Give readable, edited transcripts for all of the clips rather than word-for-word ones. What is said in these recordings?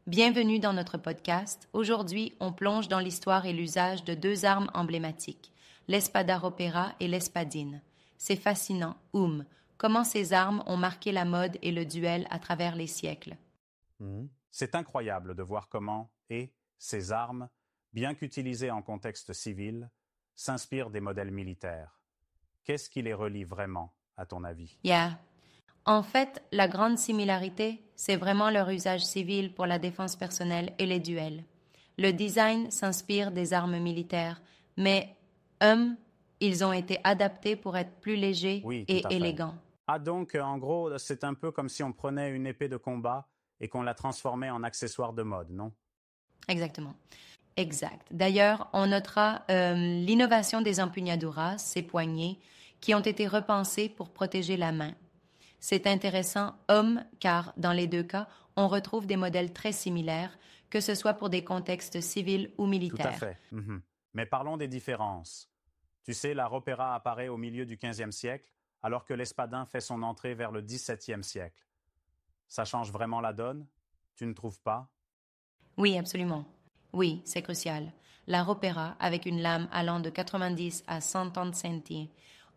Bienvenue dans notre podcast. Aujourd'hui, on plonge dans l'histoire et l'usage de deux armes emblématiques, l'espada ropera et l'espadine. C'est fascinant, comment ces armes ont marqué la mode et le duel à travers les siècles. C'est incroyable de voir comment ces armes, bien qu'utilisées en contexte civil, s'inspirent des modèles militaires. Qu'est-ce qui les relie vraiment, à ton avis? En fait, la grande similarité, c'est vraiment leur usage civil pour la défense personnelle et les duels. Le design s'inspire des armes militaires, mais ils ont été adaptés pour être plus légers Oui, tout à et fait. élégants. Ah donc, en gros, c'est un peu comme si on prenait une épée de combat et qu'on la transformait en accessoire de mode, non? Exactement. Exact. D'ailleurs, on notera l'innovation des empuñaduras, ces poignées, qui ont été repensées pour protéger la main. C'est intéressant, car dans les deux cas, on retrouve des modèles très similaires, que ce soit pour des contextes civils ou Tout à militaires. fait. Mais parlons des différences. Tu sais, la ropera apparaît au milieu du XVe siècle, alors que l'espadin fait son entrée vers le XVIIe siècle. Ça change vraiment la donne? Tu ne trouves pas? Oui, absolument. Oui, c'est crucial. La ropera, avec une lame allant de 90 à 130 centi,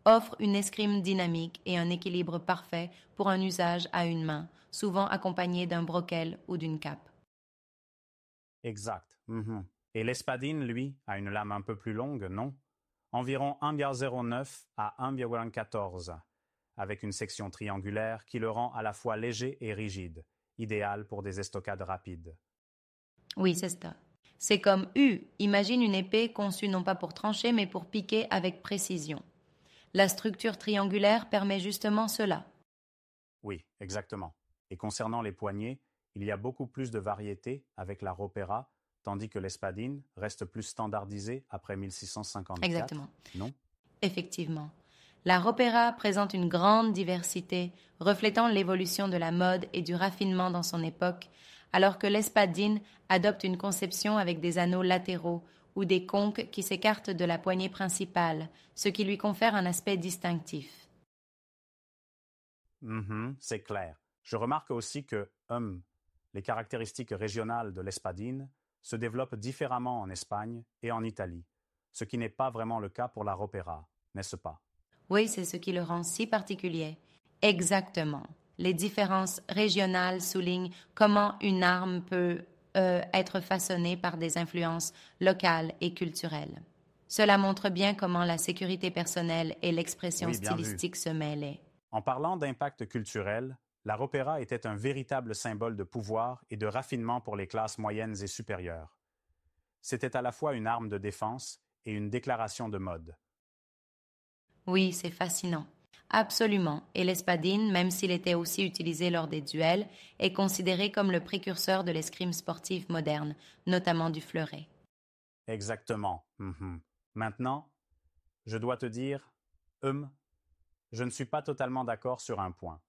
offre une escrime dynamique et un équilibre parfait pour un usage à une main, souvent accompagné d'un broquel ou d'une cape. Exact. Et l'espadine, lui, a une lame un peu plus longue, non? Environ 1,09 à 1,14, avec une section triangulaire qui le rend à la fois léger et rigide, idéal pour des estocades rapides. Oui, c'est ça. C'est comme imagine une épée conçue non pas pour trancher mais pour piquer avec précision. La structure triangulaire permet justement cela. Oui, exactement. Et concernant les poignées, il y a beaucoup plus de variétés avec la ropera, tandis que l'espadine reste plus standardisée après 1654, Exactement. non? Effectivement. La ropera présente une grande diversité, reflétant l'évolution de la mode et du raffinement dans son époque, alors que l'espadine adopte une conception avec des anneaux latéraux ou des conques qui s'écartent de la poignée principale, ce qui lui confère un aspect distinctif. C'est clair. Je remarque aussi que les caractéristiques régionales de l'espadine se développent différemment en Espagne et en Italie, ce qui n'est pas vraiment le cas pour la ropera, n'est-ce pas? Oui, c'est ce qui le rend si particulier. Exactement. Les différences régionales soulignent comment une arme peut être façonnée par des influences locales et culturelles. Cela montre bien comment la sécurité personnelle et l'expression Oui, bien vu. stylistique se mêlaient. En parlant d'impact culturel, la ropera était un véritable symbole de pouvoir et de raffinement pour les classes moyennes et supérieures. C'était à la fois une arme de défense et une déclaration de mode. Oui, c'est fascinant. Absolument. Et l'espadine, même s'il était aussi utilisé lors des duels, est considéré comme le précurseur de l'escrime sportive moderne, notamment du fleuret. Exactement. Maintenant, je dois te dire, je ne suis pas totalement d'accord sur un point.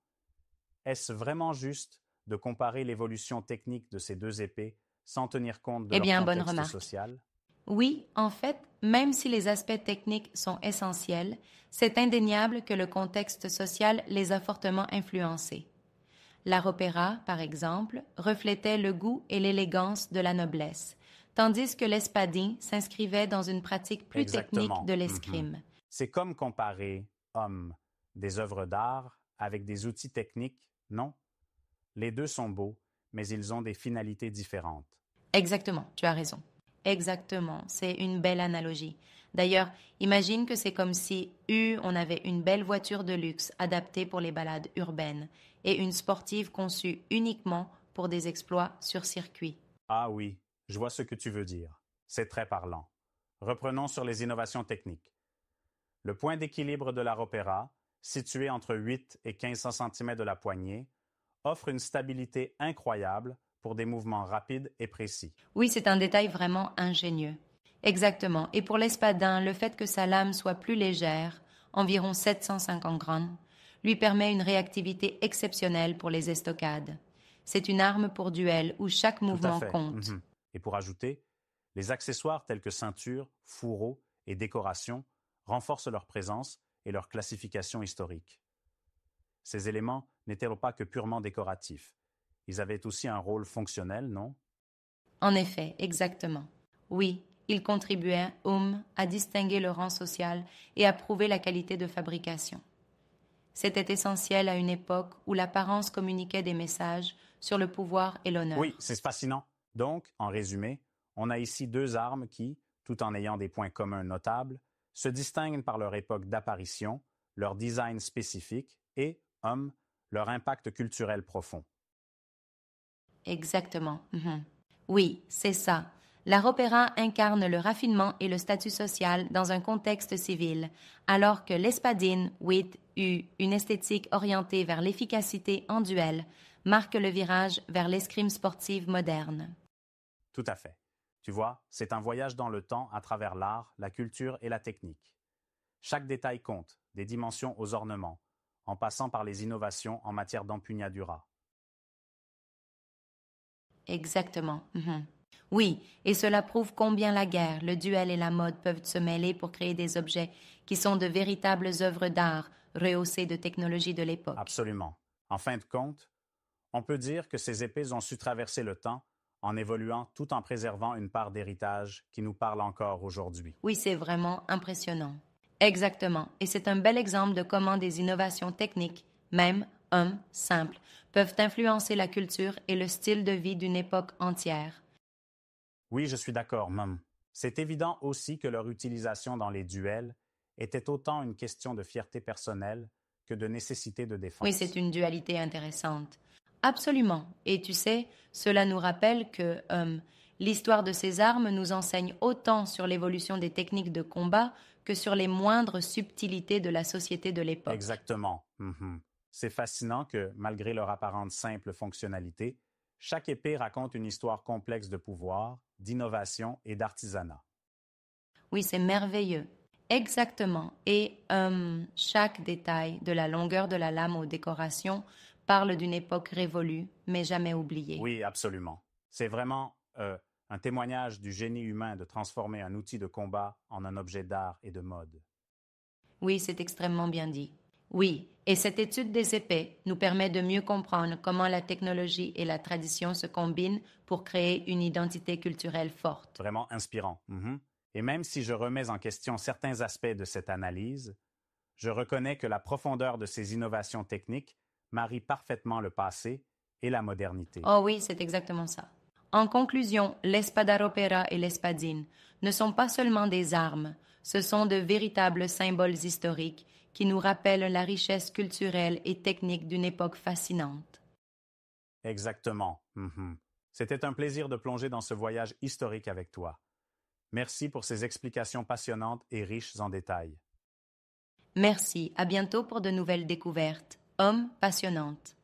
Est-ce vraiment juste de comparer l'évolution technique de ces deux épées sans tenir compte de Eh leur bien, bonne contexte remarque. social? Oui, en fait, même si les aspects techniques sont essentiels, c'est indéniable que le contexte social les a fortement influencés. L'art opéra, par exemple, reflétait le goût et l'élégance de la noblesse, tandis que l'espadin s'inscrivait dans une pratique plus technique Exactement. de l'escrime. C'est comme comparer, des œuvres d'art avec des outils techniques, non? Les deux sont beaux, mais ils ont des finalités différentes. Exactement, tu as raison. Exactement, c'est une belle analogie. D'ailleurs, imagine que c'est comme si, on avait une belle voiture de luxe adaptée pour les balades urbaines et une sportive conçue uniquement pour des exploits sur circuit. Ah oui, je vois ce que tu veux dire. C'est très parlant. Reprenons sur les innovations techniques. Le point d'équilibre de la ropera, situé entre 8 et 15 cm de la poignée, offre une stabilité incroyable pour des mouvements rapides et précis. Oui, c'est un détail vraiment ingénieux. Exactement. Et pour l'espadin, le fait que sa lame soit plus légère, environ 750 grammes, lui permet une réactivité exceptionnelle pour les estocades. C'est une arme pour duel où chaque Tout à mouvement fait. compte. Et pour ajouter, les accessoires tels que ceinture, fourreaux et décorations renforcent leur présence et leur classification historique. Ces éléments n'étaient pas que purement décoratifs. Ils avaient aussi un rôle fonctionnel, non? En effet, exactement. Oui, il contribuait, à distinguer le rang social et à prouver la qualité de fabrication. C'était essentiel à une époque où l'apparence communiquait des messages sur le pouvoir et l'honneur. Oui, c'est fascinant. Donc, en résumé, on a ici deux armes qui, tout en ayant des points communs notables, se distinguent par leur époque d'apparition, leur design spécifique et, leur impact culturel profond. Exactement. Mhm. Oui, c'est ça. L'art opéra incarne le raffinement et le statut social dans un contexte civil, alors que l'espadine, eut une esthétique orientée vers l'efficacité en duel, marque le virage vers l'escrime sportive moderne. Tout à fait. Tu vois, c'est un voyage dans le temps à travers l'art, la culture et la technique. Chaque détail compte, des dimensions aux ornements, en passant par les innovations en matière d'empuñadura. Exactement. Mhm. Oui, et cela prouve combien la guerre, le duel et la mode peuvent se mêler pour créer des objets qui sont de véritables œuvres d'art, rehaussées de technologies de l'époque. Absolument. En fin de compte, on peut dire que ces épées ont su traverser le temps en évoluant tout en préservant une part d'héritage qui nous parle encore aujourd'hui. Oui, c'est vraiment impressionnant. Exactement. Et c'est un bel exemple de comment des innovations techniques, même simples, peuvent influencer la culture et le style de vie d'une époque entière. Oui, je suis d'accord, Mum. C'est évident aussi que leur utilisation dans les duels était autant une question de fierté personnelle que de nécessité de Oui, c'est défense. une dualité intéressante. Absolument. Et tu sais, cela nous rappelle que l'histoire de ces armes nous enseigne autant sur l'évolution des techniques de combat que sur les moindres subtilités de la société de l'époque. Exactement. C'est fascinant que, malgré leur apparente simple fonctionnalité, chaque épée raconte une histoire complexe de pouvoir, d'innovation et d'artisanat. Oui, c'est merveilleux. Exactement. Et chaque détail, de la longueur de la lame aux décorations, parle d'une époque révolue, mais jamais oubliée. Oui, absolument. C'est vraiment un témoignage du génie humain de transformer un outil de combat en un objet d'art et de mode. Oui, c'est extrêmement bien dit. Oui, et cette étude des épées nous permet de mieux comprendre comment la technologie et la tradition se combinent pour créer une identité culturelle forte. Vraiment inspirant. Et même si je remets en question certains aspects de cette analyse, je reconnais que la profondeur de ces innovations techniques marie parfaitement le passé et la modernité. Oh oui, c'est exactement ça. En conclusion, l'espadar-opéra et l'espadine ne sont pas seulement des armes, ce sont de véritables symboles historiques qui nous rappellent la richesse culturelle et technique d'une époque fascinante. Exactement. C'était un plaisir de plonger dans ce voyage historique avec toi. Merci pour ces explications passionnantes et riches en détails. Merci, à bientôt pour de nouvelles découvertes. Hommes passionnantes.